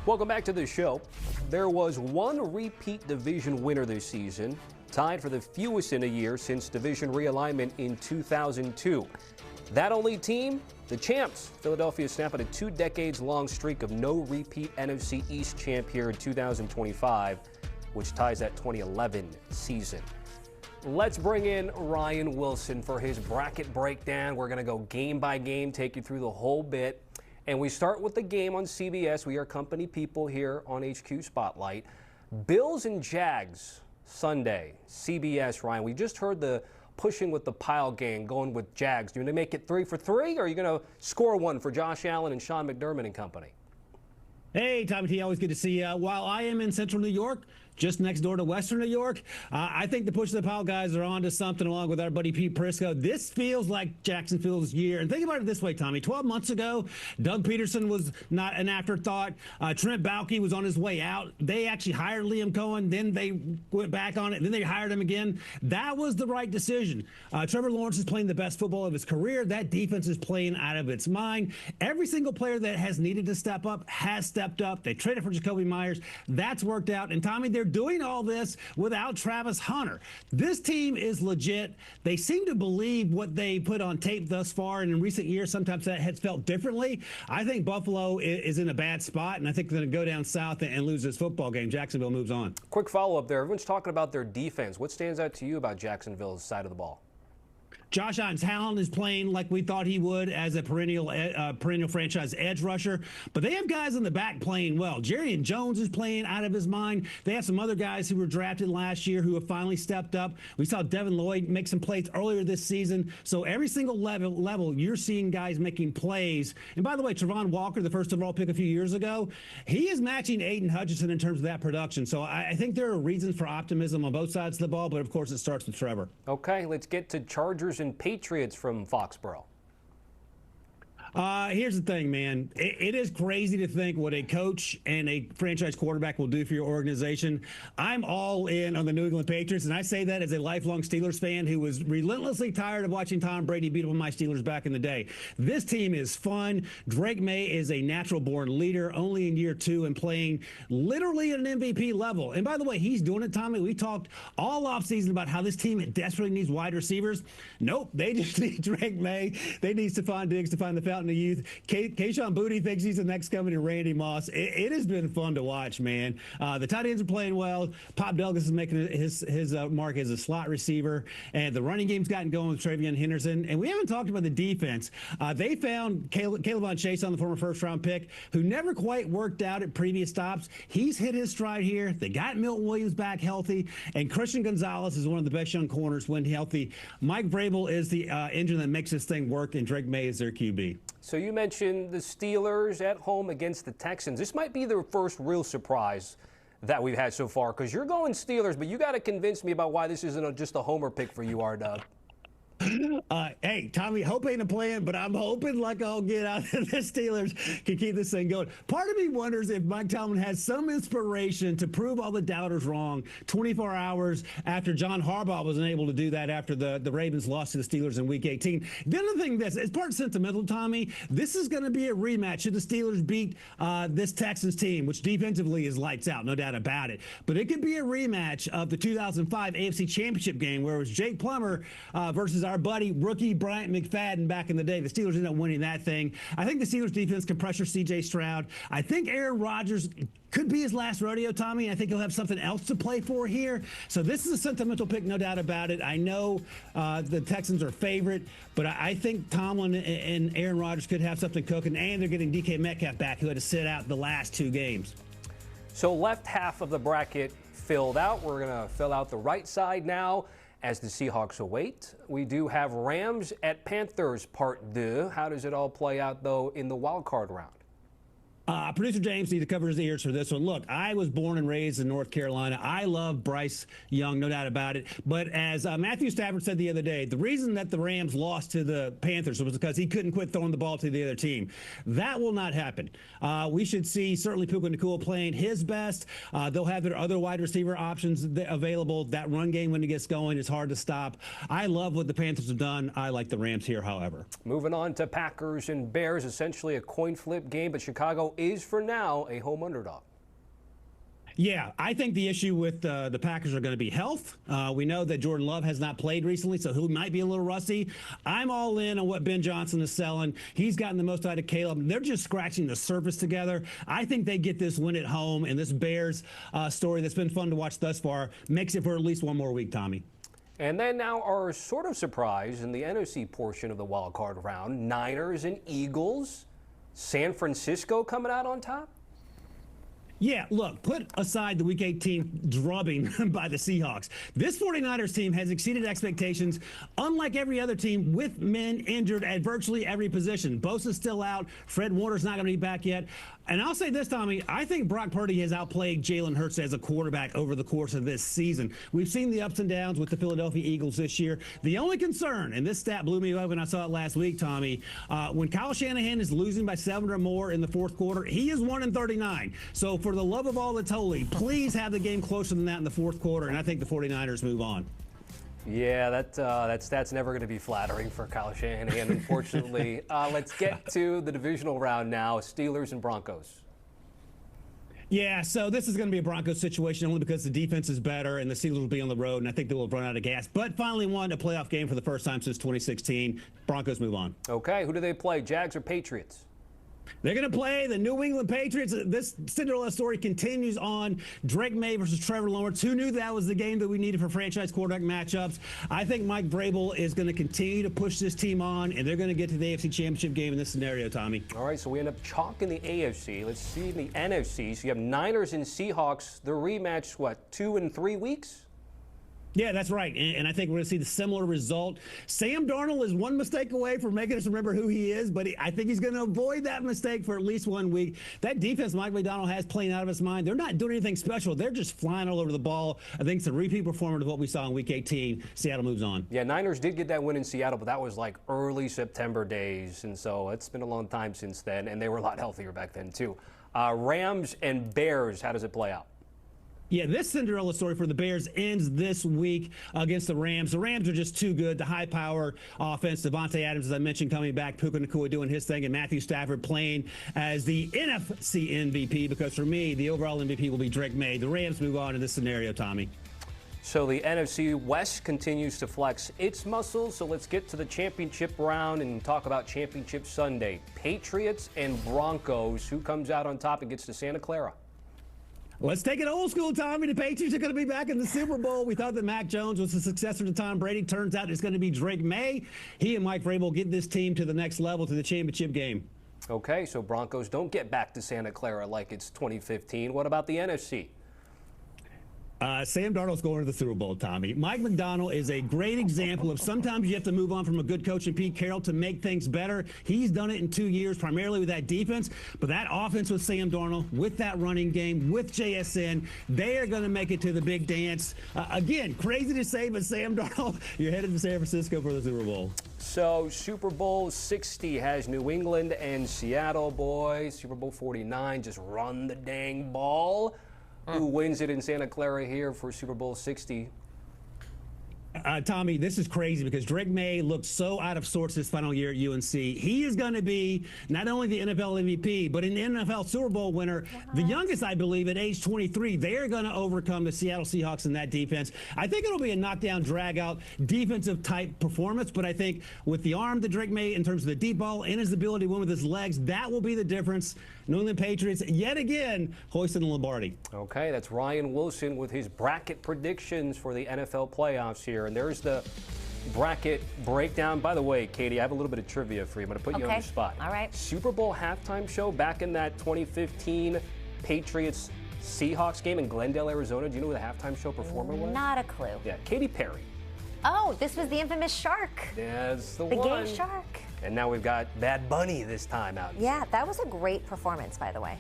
Welcome back to the show. There was one repeat division winner this season, tied for the fewest in a year since division realignment in 2002. That only team, the champs. Philadelphia snapping a 2 decades-long streak of no repeat NFC East champ here in 2025, which ties that 2011 season. Let's bring in Ryan Wilson for his bracket breakdown. We're going to go game by game, take you through the whole bit. And we start with the game on CBS. We are company people here on HQ Spotlight. Bills and Jags, Sunday, CBS, Ryan. We just heard the pushing with the pile game, going with Jags. Do you want to make it 3 for 3, or are you going to score one for Josh Allen and Sean McDermott and company? Hey, Tommy T, always good to see you. While I am in central New York, just next door to Western New York, I think the push of the pile guys are on to something along with our buddy Pete Prisco. This feels like Jacksonville's year. And think about it this way, Tommy. 12 months ago, Doug Peterson was not an afterthought. Trent Baalke was on his way out. They actually hired Liam Cohen. Then they went back on it. Then they hired him again. That was the right decision. Trevor Lawrence is playing the best football of his career. That defense is playing out of its mind. Every single player that has needed to step up has stepped up. They traded for Jacoby Myers. That's worked out. And Tommy, they're doing all this without Travis Hunter. This team is legit. They seem to believe what they put on tape thus far, and in recent years, sometimes that has felt differently. I think Buffalo is in a bad spot, and I think they're going to go down south and lose this football game. Jacksonville moves on. Quick follow-up there. Everyone's talking about their defense. What stands out to you about Jacksonville's side of the ball? Josh Allen is playing like we thought he would as a perennial franchise edge rusher. But they have guys in the back playing well. Jerry Jones is playing out of his mind. They have some other guys who were drafted last year who have finally stepped up. We saw Devin Lloyd make some plays earlier this season. So every single level, you're seeing guys making plays. And by the way, Travon Walker, the first overall pick a few years ago, he is matching Aiden Hutchinson in terms of that production. So I think there are reasons for optimism on both sides of the ball, but of course it starts with Trevor. Okay, let's get to Chargers and Patriots from Foxborough. Here's the thing, man. It is crazy to think what a coach and a franchise quarterback will do for your organization. I'm all in on the New England Patriots, and I say that as a lifelong Steelers fan who was relentlessly tired of watching Tom Brady beat up on my Steelers back in the day. This team is fun. Drake May is a natural-born leader, only in year 2 and playing literally at an MVP level. And by the way, he's doing it, Tommy. We talked all offseason about how this team desperately needs wide receivers. Nope, they just need Drake May. They need Stephon Diggs to find the fountain of youth. Kayshon Boutte thinks he's the next coming to Randy Moss. It has been fun to watch, man. The tight ends are playing well. Pop Douglas is making his mark as a slot receiver, and the running game's gotten going with Travion Henderson. And we haven't talked about the defense. They found Caleb Chase on the former first-round pick, who never quite worked out at previous stops. He's hit his stride here. They got Milton Williams back healthy, and Christian Gonzalez is one of the best young corners when healthy. Mike Vrabel is the engine that makes this thing work, and Drake May is their QB. So you mentioned the Steelers at home against the Texans. This might be their first real surprise that we've had so far, because you're going Steelers, but you got to convince me about why this isn't just a homer pick for you, R-Dub. Hey, Tommy, hope ain't a plan, but I'm hoping like I'll get out that the Steelers can keep this thing going. Part of me wonders if Mike Tomlin has some inspiration to prove all the doubters wrong 24 hours after John Harbaugh wasn't able to do that after the Ravens lost to the Steelers in Week 18. The other thing that's part sentimental, Tommy, this is going to be a rematch. Should the Steelers beat this Texans team, which defensively is lights out, no doubt about it. But it could be a rematch of the 2005 AFC Championship game where it was Jake Plummer versus our buddy rookie Bryant McFadden back in the day. The Steelers ended up winning that thing. I think the Steelers defense can pressure C.J. Stroud. I think Aaron Rodgers could be his last rodeo, Tommy. I think he'll have something else to play for here. So this is a sentimental pick, no doubt about it. I know the Texans are favorite, but I think Tomlin and Aaron Rodgers could have something cooking, and they're getting DK Metcalf back, who had to sit out the last 2 games. So left half of the bracket filled out. We're going to fill out the right side now as the Seahawks await. We do have Rams at Panthers part 2. How does it all play out, though, in the wild card round? Producer James needs to cover his ears for this one. Look, I was born and raised in North Carolina. I love Bryce Young, no doubt about it. But as Matthew Stafford said the other day, the reason that the Rams lost to the Panthers was because he couldn't quit throwing the ball to the other team. That will not happen. We should see certainly Puka Nacua playing his best. They'll have their other wide receiver options available. That run game, when it gets going, is hard to stop. I love what the Panthers have done. I like the Rams here, however. Moving on to Packers and Bears, essentially a coin flip game, but Chicago Buffalo is, for now, a home underdog. Yeah, I think the issue with the Packers are going to be health. We know that Jordan Love has not played recently, so he might be a little rusty. I'm all in on what Ben Johnson is selling. He's gotten the most out of Caleb. They're just scratching the surface together. I think they get this win at home, and this Bears story that's been fun to watch thus far makes it for at least one more week, Tommy. And then now our sort of surprise in the NFC portion of the wild card round, Niners and Eagles. San Francisco coming out on top? Yeah, look, put aside the Week 18 drubbing by the Seahawks. This 49ers team has exceeded expectations, unlike every other team, with men injured at virtually every position. Bosa's still out. Fred Warner's not going to be back yet. And I'll say this, Tommy, I think Brock Purdy has outplayed Jalen Hurts as a quarterback over the course of this season. We've seen the ups and downs with the Philadelphia Eagles this year. The only concern, and this stat blew me away when I saw it last week, Tommy, when Kyle Shanahan is losing by 7 or more in the fourth quarter, he is 1-39. So for the love of all that's holy, please have the game closer than that in the fourth quarter, and I think the 49ers move on. Yeah, that stat's never going to be flattering for Kyle Shanahan, unfortunately. Let's get to the divisional round now, Steelers and Broncos. Yeah, so this is going to be a Broncos situation only because the defense is better and the Steelers will be on the road, and I think they will have run out of gas. But finally won a playoff game for the first time since 2016. Broncos move on. Okay, who do they play, Jags or Patriots? They're going to play the New England Patriots. This Cinderella story continues on. Drake May versus Trevor Lawrence. Who knew that was the game that we needed for franchise quarterback matchups? I think Mike Vrabel is going to continue to push this team on, and they're going to get to the AFC Championship game in this scenario, Tommy. All right, so we end up chalking the AFC. Let's see in the NFC. So you have Niners and Seahawks. The rematch, what, 2 and 3 weeks? Yeah, that's right. And I think we're going to see the similar result. Sam Darnold is one mistake away from making us remember who he is, but I think he's going to avoid that mistake for at least 1 week. That defense Mike McDonald has playing out of his mind. They're not doing anything special. They're just flying all over the ball. I think it's a repeat performance of what we saw in Week 18. Seattle moves on. Yeah, Niners did get that win in Seattle, but that was like early September days, and so it's been a long time since then, and they were a lot healthier back then too. Rams and Bears, how does it play out? Yeah, this Cinderella story for the Bears ends this week against the Rams. The Rams are just too good. The high-power offense, Devontae Adams, as I mentioned, coming back, Puka Nacua doing his thing, and Matthew Stafford playing as the NFC MVP, because for me, the overall MVP will be Drake May. The Rams move on in this scenario, Tommy. So the NFC West continues to flex its muscles, so let's get to the championship round and talk about Championship Sunday. Patriots and Broncos, who comes out on top and gets to Santa Clara? Let's take it old school, Tommy. The Patriots are going to be back in the Super Bowl. We thought that Mac Jones was the successor to Tom Brady. Turns out it's going to be Drake May. He and Mike Vrabel get this team to the next level, to the championship game. Okay, so Broncos don't get back to Santa Clara like it's 2015. What about the NFC? Sam Darnold's going to the Super Bowl, Tommy. Mike McDonald is a great example of sometimes you have to move on from a good coach in Pete Carroll to make things better. He's done it in 2 years, primarily with that defense. But that offense with Sam Darnold, with that running game, with JSN, they are going to make it to the big dance. Again, crazy to say, but Sam Darnold, you're headed to San Francisco for the Super Bowl. So Super Bowl 60 has New England and Seattle, boys. Super Bowl 49, just run the dang ball. Who wins it in Santa Clara here for Super Bowl 60? Tommy, this is crazy because Drake May looked so out of sorts this final year at UNC. He is going to be not only the NFL MVP, but an NFL Super Bowl winner. The youngest, I believe, at age 23. They are going to overcome the Seattle Seahawks in that defense. I think it'll be a knockdown, drag-out, defensive-type performance, but I think with the arm that Drake May in terms of the deep ball and his ability to win with his legs, that will be the difference. New England Patriots, yet again, hoisting the Lombardi. Okay, that's Ryan Wilson with his bracket predictions for the NFL playoffs here. And there's the bracket breakdown. By the way, Katie, I have a little bit of trivia for you. I'm going to put you on the spot. All right. Super Bowl halftime show back in that 2015 Patriots Seahawks game in Glendale, Arizona. Do you know who the halftime show performer was? Not a clue. Yeah, Katy Perry. Oh, this was the infamous shark. That's the one. one. The gay shark. And now we've got Bad Bunny this time out. Yeah, that was a great performance, by the way.